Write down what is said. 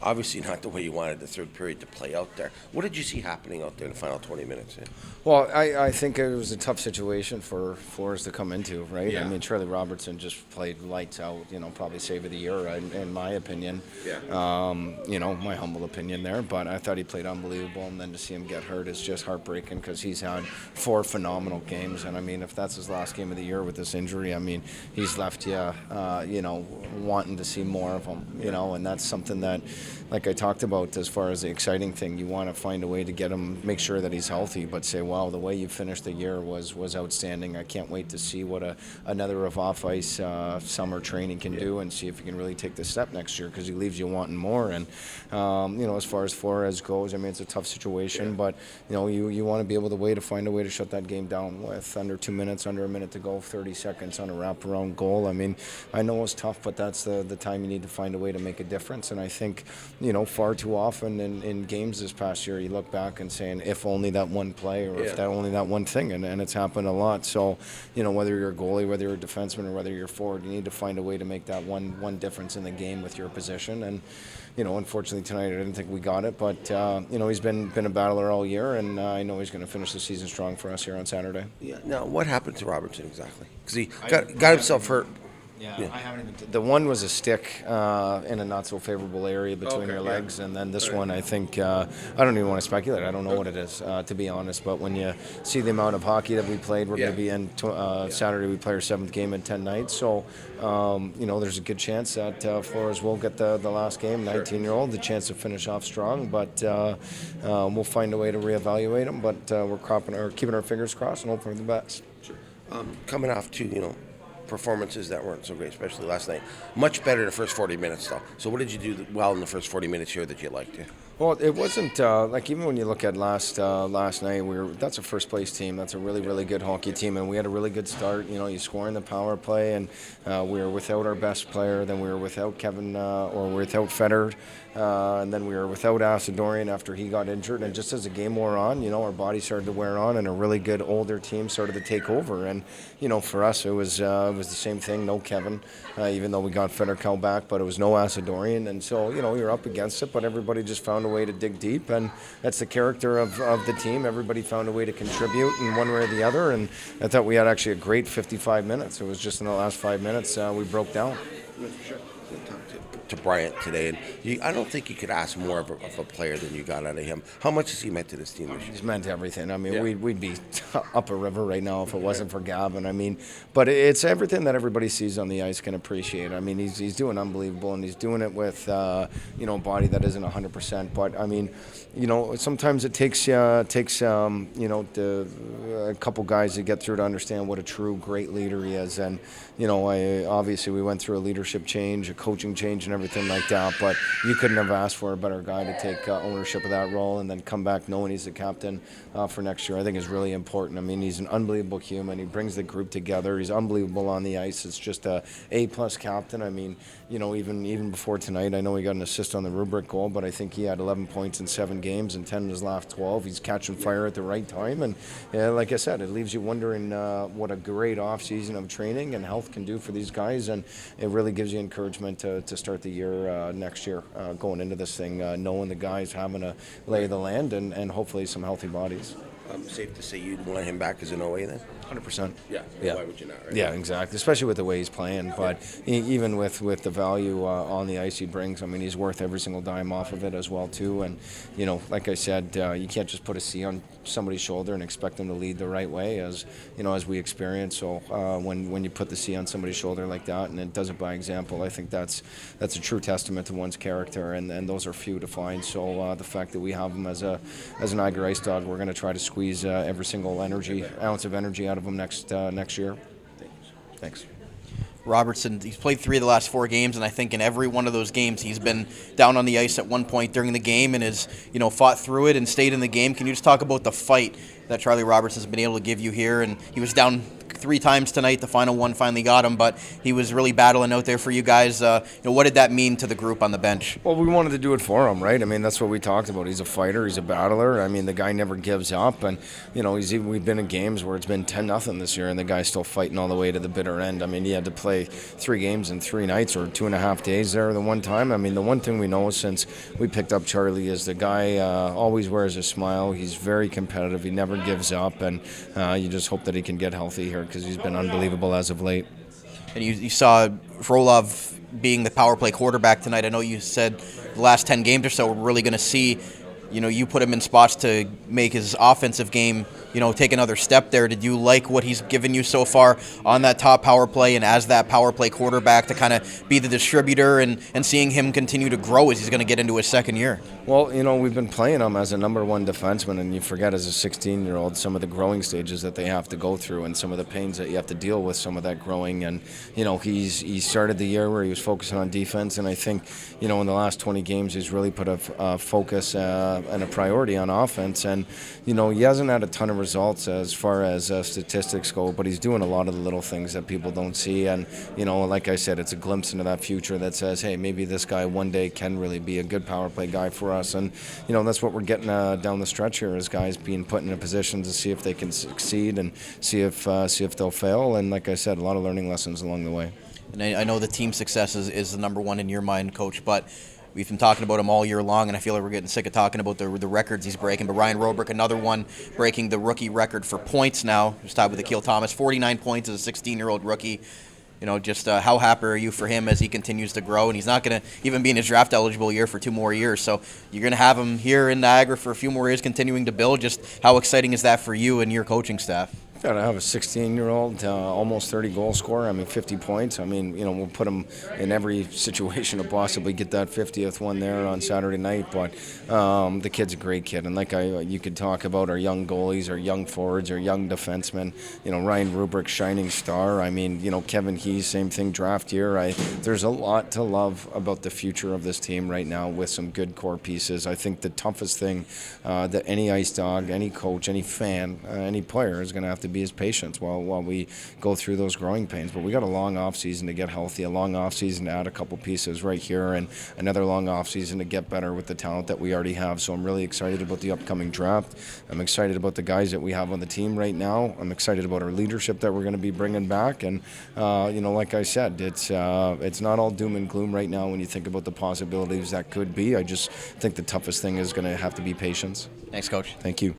obviously not the way you wanted the third period to play out there. What did you see happening out there in the final 20 minutes? Yeah? Well, I think it was a tough situation for Flores to come into, right? Yeah. I mean, Charlie Robertson just played lights out, probably save of the year, in my opinion. Yeah. My humble opinion there. But I thought he played unbelievable, and then to see him get hurt is just heartbreaking because he's had 4 phenomenal games. And, I mean, if that's his last game of the year with this injury, I mean, he's left you, wanting to see more of him, and that's something that, like I talked about as far as the exciting thing, you want to find a way to get him, make sure that he's healthy, but say, wow, the way you finished the year was outstanding. I can't wait to see what another of off-ice summer training can do and see if he can really take the step next year because he leaves you wanting more. And, as far as Flores goes, I mean, it's a tough situation, but, you want to be able to find a way to shut that game down with under 2 minutes, under a minute to go, 30 seconds on a wraparound goal. I mean, I know it's tough, but that's the time you need to find a way to make a difference. And I think, far too often in games this past year, you look back and saying, if only that one play or if that only that one thing, and it's happened a lot. So, whether you're a goalie, whether you're a defenseman, or whether you're forward, you need to find a way to make that one difference in the game with your position. And, unfortunately tonight I didn't think we got it, but, he's been a battler all year, and I know he's going to finish the season strong for us here on Saturday. Yeah. Now, what happened to Robertson exactly? Because he got himself hurt. Yeah, I haven't even. The one was a stick in a not so favorable area between your legs, and then this one, I think, I don't even want to speculate. I don't know what it is, to be honest. But when you see the amount of hockey that we played, we're going to be in Saturday. We play our 7th game in 10 nights, so there's a good chance that Flores will get the last game. 19-year-old, the chance to finish off strong, but we'll find a way to reevaluate him. But we're keeping our fingers crossed and hoping for the best. Sure. Coming off too, performances that weren't so great, especially last night. Much better the first 40 minutes, though. So what did you do well in the first 40 minutes here that you liked? Yeah? Well, it wasn't even when you look at last night, that's a first place team. That's a really, really good hockey team, and we had a really good start. You score in the power play, and we were without our best player. Then we were without Kevin or without Fedor, and then we were without Asadorian after he got injured. And just as the game wore on, our body started to wear on, and a really good older team started to take over. And for us, it was the same thing. No Kevin, even though we got Fedor back, but it was no Asadorian, and so you're up against it. But everybody just found a way to dig deep, and that's the character of the team. Everybody found a way to contribute in one way or the other, and I thought we had actually a great 55 minutes. It was just in the last 5 minutes we broke down. Sure. To Bryant today, and I don't think you could ask more of a player than you got out of him. How much has he meant to this team this year? He's meant everything. I mean, we'd be up a river right now if it wasn't for Gavin. I mean, but it's everything that everybody sees on the ice can appreciate. I mean, he's doing unbelievable, and he's doing it with a body that isn't 100%. But I mean, sometimes it takes a couple guys to get through to understand what a true great leader he is. And obviously we went through a leadership change, a coaching change, and everything like that, but you couldn't have asked for a better guy to take ownership of that role and then come back knowing he's the captain for next year. I think is really important. I mean, he's an unbelievable human. He brings the group together. He's unbelievable on the ice. It's just a A-plus captain. I mean, even before tonight, I know he got an assist on the rubric goal, but I think he had 11 points in 7 games and 10 in his last 12. He's catching fire at the right time, and like I said, it leaves you wondering what a great off-season of training and health can do for these guys, and it really gives you encouragement to start the year next year going into this thing, knowing the guys having to lay the land and hopefully some healthy bodies. Safe to say you'd want him back as an OA then? 100%. Yeah. Why would you not, right? Yeah, exactly. Especially with the way he's playing. But even with the value on the ice he brings, I mean, he's worth every single dime off of it as well, too. And, like I said, you can't just put a C on somebody's shoulder and expect them to lead the right way, as we experience. So when you put the C on somebody's shoulder like that and it does it by example, I think that's a true testament to one's character, and those are few to find. So the fact that we have him as an Niagara IceDog, we're going to try to squeeze every single ounce of energy out of him next year. Thanks. Robertson, he's played 3 of the last 4 games, and I think in every one of those games he's been down on the ice at one point during the game and has fought through it and stayed in the game. Can you just talk about the fight that Charlie Robertson has been able to give you here? And he was down 3 times tonight. The final one finally got him, but he was really battling out there for you guys. What did that mean to the group on the bench? Well, we wanted to do it for him, right? I mean, that's what we talked about. He's a fighter. He's a battler. I mean, the guy never gives up. And, we've been in games where it's been 10-0 this year, and the guy's still fighting all the way to the bitter end. I mean, he had to play 3 games in 3 nights or 2.5 days there the one time. I mean, the one thing we know since we picked up Charlie is the guy always wears a smile. He's very competitive. He never gives up. And you just hope that he can get healthy here because he's been unbelievable as of late. And you saw Frolov being the power play quarterback tonight. I know you said the last 10 games or so we're really going to see, you put him in spots to make his offensive game, take another step there. Did you like what he's given you so far on that top power play and as that power play quarterback to kind of be the distributor and seeing him continue to grow as he's going to get into his second year? Well, we've been playing him as a number 1 defenseman, and you forget as a 16-year-old some of the growing stages that they have to go through and some of the pains that you have to deal with, some of that growing. And, he started the year where he was focusing on defense, and I think, in the last 20 games he's really put a focus and a priority on offense. And, he hasn't had a ton of results as far as statistics go, but he's doing a lot of the little things that people don't see. And, like I said, it's a glimpse into that future that says, hey, maybe this guy one day can really be a good power play guy for us. And, that's what we're getting down the stretch here is guys being put in a position to see if they can succeed and see if they'll fail. And like I said, a lot of learning lessons along the way. And I know the team success is the number 1 in your mind, Coach, but we've been talking about him all year long, and I feel like we're getting sick of talking about the records he's breaking. But Ryan Robrick, another one, breaking the rookie record for points now. He's tied with Akil Thomas, 49 points as a 16-year-old rookie. How happy are you for him as he continues to grow? And he's not going to even be in his draft eligible year for 2 more years. So you're going to have him here in Niagara for a few more years continuing to build. Just how exciting is that for you and your coaching staff? Got to have a 16-year-old, almost 30-goal scorer. 50 points. We'll put him in every situation to possibly get that 50th one there on Saturday night. But the kid's a great kid. And you could talk about our young goalies, our young forwards, our young defensemen. Ryan Rubrick, shining star. Kevin Hees, same thing, draft year. There's a lot to love about the future of this team right now with some good core pieces. I think the toughest thing that any Ice Dog, any coach, any fan, any player is going to have to be his patience while we go through those growing pains. But we got a long off season to get healthy, a long off season to add a couple pieces right here, and another long off season to get better with the talent that we already have. So I'm really excited about the upcoming draft. I'm excited about the guys that we have on the team right now. I'm excited about our leadership that we're going to be bringing back. And like I said, it's not all doom and gloom right now when you think about the possibilities that could be. I just think the toughest thing is going to have to be patience. Thanks, Coach. Thank you.